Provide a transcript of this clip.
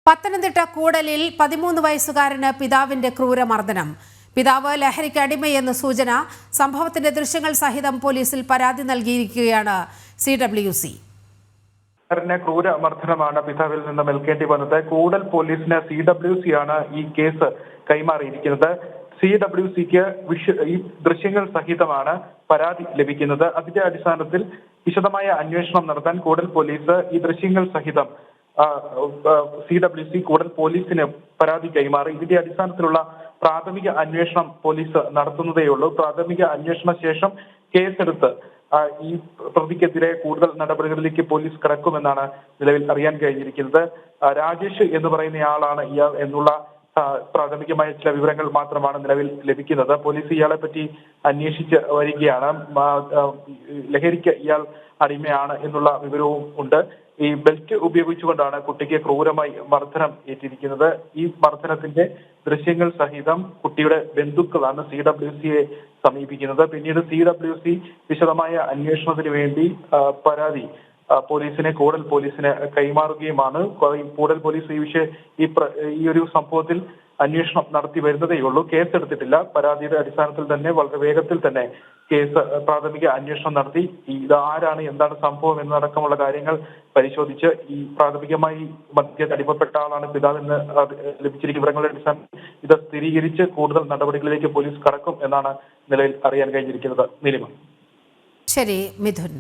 പത്തനംതിട്ട കൂടലിൽ 13 വയസ്സുകാരന് പിതാവിന്റെ ക്രൂരമർദ്ദനം. പിതാവ് ലഹരിക്ക് അടിമയെന്ന് സൂചന. സംഭവത്തിന്റെ ദൃശ്യങ്ങൾ സഹിതം പോലീസിൽ പരാതി നൽകിയിരിക്കുകയാണ് CWC. ക്രൂരമർദ്ദനമാണ് പിതാവിൽ നിന്ന് ഏൽക്കേണ്ടി വന്നത്. കൂടൽ പോലീസിന് CWC ആണ് ഈ കേസ് കൈമാറിയിരിക്കുന്നത്. CWCക്ക് ഈ ദൃശ്യങ്ങൾ സഹിതമാണ് പരാതി ലഭിക്കുന്നത്. അതിന്റെ അടിസ്ഥാനത്തിൽ വിശദമായ അന്വേഷണം നടത്താൻ കൂടൽ പോലീസ് ഈ ദൃശ്യങ്ങൾ സഹിതം CWC കൂടൽ പോലീസിന് പരാതി കൈമാറി. ഇതിന്റെ അടിസ്ഥാനത്തിലുള്ള പ്രാഥമിക അന്വേഷണം പോലീസ് നടത്തുന്നതേയുള്ളൂ. പ്രാഥമിക അന്വേഷണ ശേഷം കേസെടുത്ത് ഈ പ്രതിക്കെതിരെ കൂടുതൽ നടപടികളിലേക്ക് പോലീസ് കടക്കുമെന്നാണ് നിലവിൽ അറിയാൻ കഴിഞ്ഞിരിക്കുന്നത്. രാജേഷ് എന്ന് പറയുന്നയാളാണ് ഇയാൾ എന്നുള്ള പ്രാഥമികമായ ചില വിവരങ്ങൾ മാത്രമാണ് നിലവിൽ ലഭിക്കുന്നത്. പോലീസ് ഇയാളെ പറ്റി അന്വേഷിച്ച് വരികയാണ്. ലഹരിക്ക് ഇയാൾ അടിമയാണ് എന്നുള്ള വിവരവും ഉണ്ട്. ഈ ബെൽറ്റ് ഉപയോഗിച്ചുകൊണ്ടാണ് കുട്ടിക്ക് ക്രൂരമായി മർദ്ദനം ഏറ്റിരിക്കുന്നത്. ഈ മർദ്ദനത്തിന്റെ ദൃശ്യങ്ങൾ സഹിതം കുട്ടിയുടെ ബന്ധുക്കളാണ് CWCയെ സമീപിക്കുന്നത്. പിന്നീട് CWC വിശദമായ അന്വേഷണത്തിന് വേണ്ടി പരാതി കൂടൽ പോലീസിന് കൈമാറുകയുമാണ്. കൂടൽ പോലീസ് ഈ ഒരു സംഭവത്തിൽ അന്വേഷണം നടത്തി വരുന്നതേയുള്ളൂ. കേസെടുത്തിട്ടില്ല. പരാതിയുടെ അടിസ്ഥാനത്തിൽ തന്നെ വളരെ വേഗത്തിൽ തന്നെ കേസ് പ്രാഥമിക അന്വേഷണം നടത്തി ഇത് ആരാണ്, എന്താണ് സംഭവം എന്നടക്കമുള്ള കാര്യങ്ങൾ പരിശോധിച്ച് ഈ പ്രാഥമികമായി മദ്യത്തിന് അടിമപ്പെട്ട ആളാണ് പിതാവെന്ന് ലഭിച്ചിരിക്കുന്ന വിവരങ്ങളുടെ അടിസ്ഥാനത്തിൽ ഇത് സ്ഥിരീകരിച്ച് കൂടുതൽ നടപടികളിലേക്ക് പോലീസ് കടക്കും എന്നാണ് നിലവിൽ അറിയാൻ കഴിഞ്ഞിരിക്കുന്നത്. നീലിമ. ശരി മിഥുൻ.